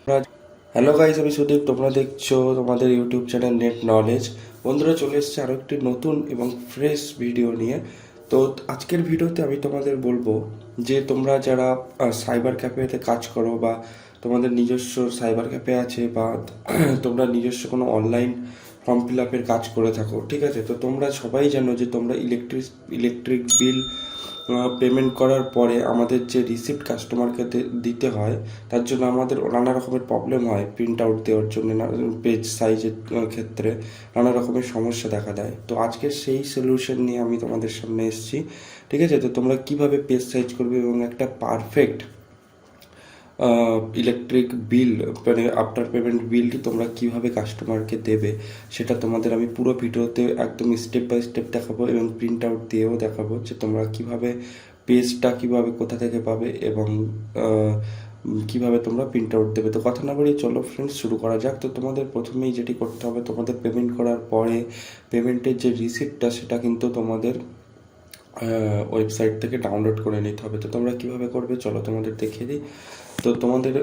Hello guys, আমি সুদীপ। তোমরা দেখছো তোমাদের ইউটিউব চ্যানেল নেট নলেজ। বন্ধুরা, চলে এসেছে আরও একটি নতুন এবং ফ্রেশ ভিডিও নিয়ে। তো আজকের ভিডিওতে আমি তোমাদের বলবো যে তোমরা যারা সাইবার ক্যাফেতে কাজ করো বা তোমাদের নিজস্ব সাইবার ক্যাফে আছে বা তোমরা নিজস্ব কোনো অনলাইন ফর্ম ফিল আপের কাজ করে থাকো, ঠিক আছে? তো তোমরা সবাই জানো যে তোমরা ইলেকট্রিক বিল পেমেন্ট করার পরে আমাদের যে রিসিপ্ট কাস্টমারকে দিতে হয়, তার জন্য আমাদের নানা রকমের প্রবলেম হয়। প্রিন্ট আউট দেওয়ার জন্য পেজ সাইজের ক্ষেত্রে নানা রকমের সমস্যা দেখা দেয়। তো আজকে সেই সলিউশন নিয়ে আমি তোমাদের সামনে এসেছি, ঠিক আছে? তো তোমরা কিভাবে পেজ সাইজ করবে এবং একটা পারফেক্ট ইলেকট্রিক বিল মানে আফটার পেমেন্ট বিলটি তোমরা কিভাবে কাস্টমারকে দেবে, সেটা তোমাদের আমি পুরো ভিডিওতে একদম স্টেপ বাই স্টেপ দেখাবো এবং প্রিন্ট আউট দিয়েও দেখাবো যে তোমরা কিভাবে পেজটা কিভাবে কোথা থেকে পাবে এবং কিভাবে তোমরা প্রিন্ট আউট দেবে। তো কথা না বাড়িয়ে চলো ফ্রেন্ডস, শুরু করা যাক। তো তোমাদের প্রথমেই যেটি করতে হবে, তোমাদের পেমেন্ট করার পরে পেমেন্টের যে রিসিপ্টটা সেটা কিন্তু তোমাদের ওয়েবসাইট থেকে ডাউনলোড করে নিতে হবে। তো তোমরা কিভাবে করবে চলো তোমাদের দেখিয়ে দিই। তো তোমাদের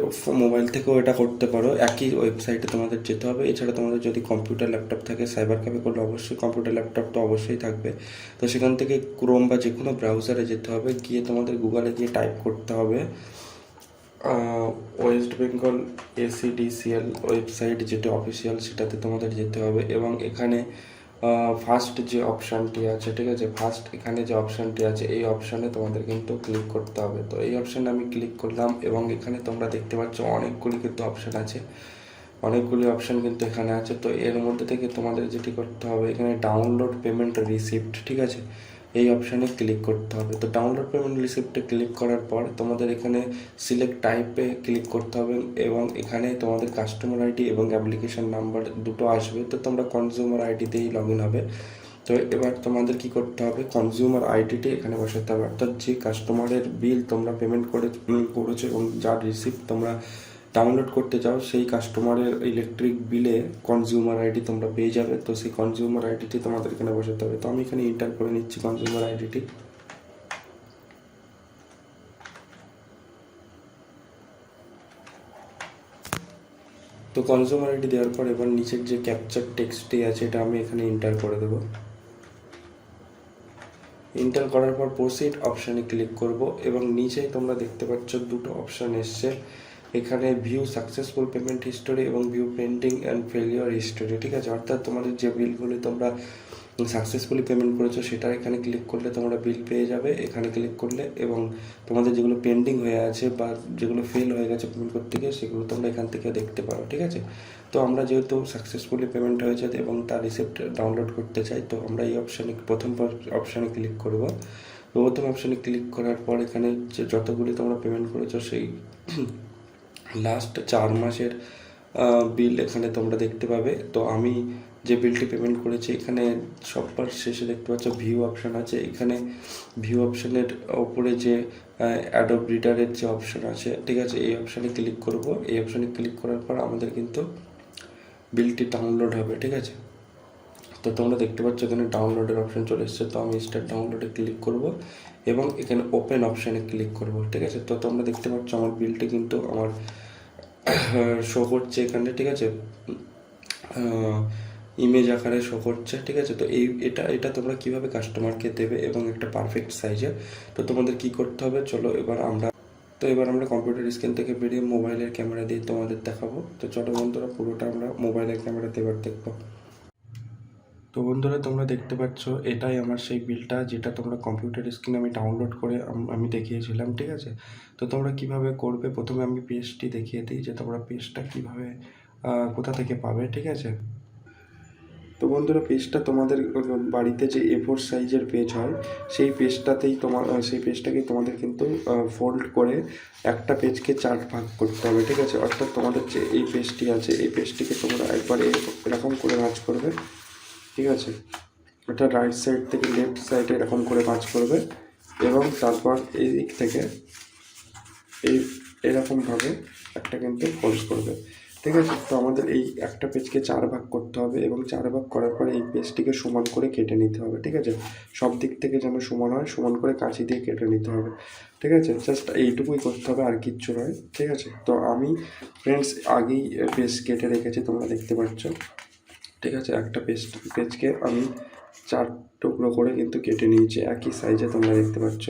মোবাইল থেকেও এটা করতে পারো, একই ওয়েবসাইটে তোমাদের যেতে হবে। এছাড়া তোমাদের যদি কম্পিউটার ল্যাপটপ থাকে, সাইবার ক্যাফে করলে অবশ্যই কম্পিউটার ল্যাপটপ তো অবশ্যই থাকবে। তো সেখান থেকে ক্রোম বা যে কোনো ব্রাউজারে যেতে হবে, গিয়ে তোমাদের গুগলে গিয়ে টাইপ করতে হবে ওয়েস্ট বেঙ্গল এসিডিসিএল ওয়েবসাইট, যেটা অফিসিয়াল, সেটাতে তোমাদের যেতে হবে। এবং এখানে ফার্স্ট যে অপশানটি আছে, ঠিক আছে, ফার্স্ট এখানে যে অপশানটি আছে, এই অপশানে তোমাদের কিন্তু ক্লিক করতে হবে। তো এই অপশানে আমি ক্লিক করলাম এবং এখানে তোমরা দেখতে পাচ্ছ অনেকগুলি কিন্তু অপশান আছে, অনেকগুলি অপশান কিন্তু এখানে আছে। তো এর মধ্যে থেকে তোমাদের যেটি করতে হবে, এখানে ডাউনলোড পেমেন্ট রিসিপ্ট, ঠিক আছে, এই অপশানে ক্লিক করতে হবে। তো ডাউনলোড পেমেন্ট রিসিপ্টে ক্লিক করার পর তোমাদের এখানে সিলেক্ট টাইপে ক্লিক করতে হবে এবং এখানে তোমাদের কাস্টমার আইডি এবং অ্যাপ্লিকেশন নাম্বার দুটো আসবে। তো তোমরা কনজিউমার আইডিতেই লগ ইন হবে। তো এবার তোমাদের কি করতে হবে, কনজিউমার আইডিটি এখানে বসাতে হবে, অর্থাৎ যে কাস্টমারের বিল তোমরা পেমেন্ট করেছো এবং যার রিসিপ্ট তোমরা ডাউনলোড করতে চাও, সেই কাস্টমারের ইলেকট্রিক বিলে কনজিউমার আইডি তোমরা পেয়ে যাবে। তো সেই কনজিউমার আইডিটি তোমাদের এখানে বসাতে হবে। তো আমি এখানে এন্টার করে নিচ্ছি কনজিউমার আইডিটি। তো কনজিউমার আইডি দেওয়ার পর এবার নিচের যে ক্যাপচার টেক্সটটি আছে, এটা আমি এখানে এন্টার করে দেবো। এন্টার করার পর প্রসিড অপশানে ক্লিক করব এবং নিচে তোমরা দেখতে পাচ্ছ দুটো অপশান এসছে, এখানে ভিউ সাকসেসফুল পেমেন্ট হিস্টোরি এবং view pending and failure history, ঠিক আছে? অর্থাৎ তোমাদের যে বিলগুলি তোমরা সাকসেসফুলি পেমেন্ট করেছো সেটা এখানে ক্লিক করলে তোমরা বিল পেয়ে যাবে, এখানে ক্লিক করলে। এবং তোমাদের যেগুলো পেন্ডিং হয়ে আছে বা যেগুলো ফেল হয়ে গেছে পেমেন্ট করতে গিয়ে, সেগুলো তোমরা এখান থেকে দেখতে পারো, ঠিক আছে? তো আমরা যেহেতু সাকসেসফুলি পেমেন্ট হয়েছে এবং তার রিসিপ্ট ডাউনলোড করতে চাই, তো আমরা এই অপশানে প্রথম অপশানে ক্লিক করব। প্রথম অপশানে ক্লিক করার পর এখানে যে যতগুলি তোমরা পেমেন্ট করেছো সেই লাস্ট 4 মাসের বিল এখানে তোমরা দেখতে পাবে। তো আমি যে বিলটি পেমেন্ট করেছি, এখানে সবার শেষে দেখতে পাচ্ছ ভিউ অপশান আছে। এখানে ভিউ অপশানের ওপরে যে অ্যাডোব রিডারের যে অপশান আছে, ঠিক আছে, এই অপশানে ক্লিক করব। এই অপশানে ক্লিক করার পর আমাদের কিন্তু বিলটি ডাউনলোড হবে, ঠিক আছে? তো তোমরা দেখতে পাচ্ছ এখানে ডাউনলোডের অপশান চলে এসছে। তো আমি স্টার্ট ডাউনলোডে ক্লিক করব এবং এখানে ওপেন অপশানে ক্লিক করব, ঠিক আছে? তো তোমরা দেখতে পাচ্ছ আমার বিলটি কিন্তু আমার শো করছে এখানে, ঠিক আছে, ইমেজ আকারে শো করছে, ঠিক আছে? তো এটা তোমরা কিভাবে কাস্টমারকে দেবে এবং একটা পারফেক্ট সাইজে, তো তোমাদের কি করতে হবে চলো এবার আমরা কম্পিউটার স্ক্রিন থেকে বেরিয়ে মোবাইলের ক্যামেরা দিয়ে তোমাদের দেখাবো। তো চলো বন্ধুরা, পুরোটা আমরা মোবাইলের ক্যামেরাতে এবার দেখবো। তো বন্ধুরা, তোমরা দেখতে পাচ্ছ এটাই আমার সেই বিলটা, যেটা তোমরা কম্পিউটার স্ক্রিনে আমি ডাউনলোড করে আমি দেখিয়েছিলাম, ঠিক আছে? তো তোমরা কিভাবে করবে, প্রথমে আমি পেজটি দেখিয়ে দিই যে তোমরা পেজটা কিভাবে কোথা থেকে পাবে, ঠিক আছে? তো বন্ধুরা, পেজটা তোমাদের বাড়িতে যে A4 সাইজের পেজ হয়, সেই পেজটাকেই তোমাদের কিন্তু ফোল্ড করে একটা পেজকে 4 ভাগ করতে হবে, ঠিক আছে? অর্থাৎ তোমাদের যে এই পেজটি আছে, এই পেজটিকে তোমরা একবার এরকম করে ভাঁজ করবে, ঠিক আছে? এটা রাইট সাইড থেকে লেফট সাইডে এরকম করে ভাঁজ করবে এবং তারপর এই দিক থেকে এরকমভাবে একটা কিন্তু ফোল্ড করবে। ঠিক আছে। তো আমাদের এই একটা পেজকে 4 ভাগ করতে হবে এবং 4 ভাগ করার পরে এই পেজটিকে সমান করে কেটে নিতে হবে, ঠিক আছে। সব দিক থেকে যেন সমান হয়, সমান করে কাঁচি দিয়ে কেটে নিতে হবে, ঠিক আছে। জাস্ট এইটুকুই করতে হবে, আর কিচ্ছু নয়, ঠিক আছে। তো আমি ফ্রেন্ডস আগেই পেজ কেটে রেখেছি, তোমরা দেখতে পাচ্ছ, ঠিক আছে। একটা পেজকে আমি 4 টুকরো করে কিন্তু কেটে নিয়েছি একই সাইজে, তোমরা দেখতে পাচ্ছ।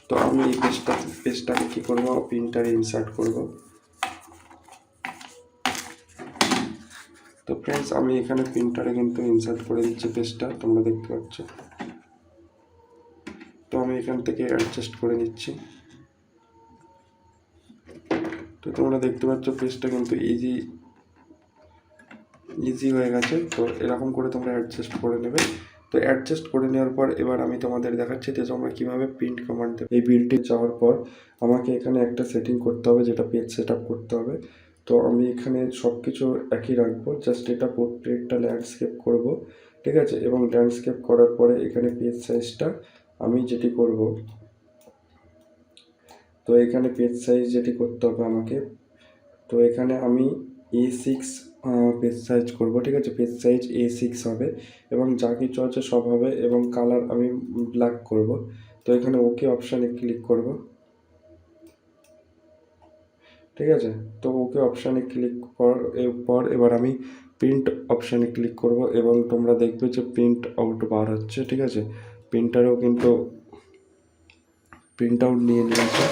তো আমি এই পেজটাকে কী করবো, প্রিন্টারে ইনসার্ট করব। তো ফ্রেন্ডস আমি এখানে প্রিন্টারে কিন্তু ইনসার্ট করে দিচ্ছি পেজটা, তোমরা দেখতে পাচ্ছ। তো আমি এখান থেকে অ্যাডজাস্ট করে নিচ্ছি। তো তোমরা দেখতে পাচ্ছ পেজটা কিন্তু ইজি হয়ে গেছে। তো এরকম করে তোমরা অ্যাডজাস্ট করে নেবে। তো অ্যাডজাস্ট করে নেওয়ার পর এবার আমি তোমাদের দেখাচ্ছি যে তোমরা কীভাবে প্রিন্ট কমান্ড দেবে। এই বিলটি যাওয়ার পর আমাকে এখানে একটা সেটিং করতে হবে, যেটা পেজ সেট আপ করতে হবে। তো আমি এখানে সব কিছু একই রাখবো, জাস্ট এটা পোর্ট্রেটটা ল্যান্ডস্কেপ করব, ঠিক আছে। এবং ল্যান্ডস্কেপ করার পরে এখানে পেজ সাইজটা আমি যেটি করব, তো এখানে পেজ সাইজ যেটি করতে হবে আমাকে, তো এখানে আমি A6 পেজ সাইজ করব, ঠিক আছে। পেজ সাইজ A6 হবে এবং যা কিছু আছে সব হবে এবং কালার আমি ব্ল্যাক করব। তো এখানে ওকে অপশানে ক্লিক করব, ঠিক আছে। তো ওকে অপশানে ক্লিক পর এবার আমি প্রিন্ট অপশানে ক্লিক করব এবং তোমরা দেখবে যে প্রিন্ট আউট বার হচ্ছে, ঠিক আছে। প্রিন্টারেও কিন্তু প্রিন্ট আউট নিয়ে নিয়েছে।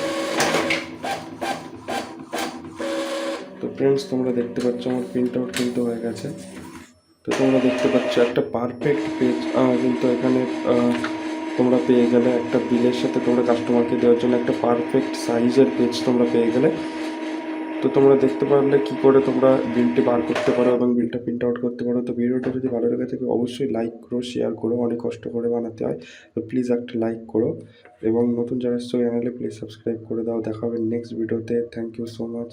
তো ফ্রেন্ডস তোমরা দেখতে পাচ্ছ আমার প্রিন্ট আউট কিন্তু হয়ে গেছে। তো তোমরা দেখতে পাচ্ছ একটা পারফেক্ট পেজ কিন্তু এখানে তোমরা পেয়ে গেলে, একটা বিলের সাথে তোমরা কাস্টমারকে দেওয়ার জন্য একটা পারফেক্ট সাইজের পেজ তোমরা পেয়ে গেলে। তো তোমরা দেখতে পারলে কি করে তোমরা বিলটি বার করতে পারো এবং বিলটা প্রিন্ট আউট করতে পারো। তো ভিডিওটা যদি ভালো লেগে থাকে অবশ্যই লাইক করো, শেয়ার করো, অনেক কষ্ট করে বানাতে হয়। তো প্লিজ একটা লাইক করো এবং নতুন যারা এসছো চ্যানেলে প্লিজ সাবস্ক্রাইব করে দাও। দেখা হবে নেক্সট ভিডিওতে। Thank you so much.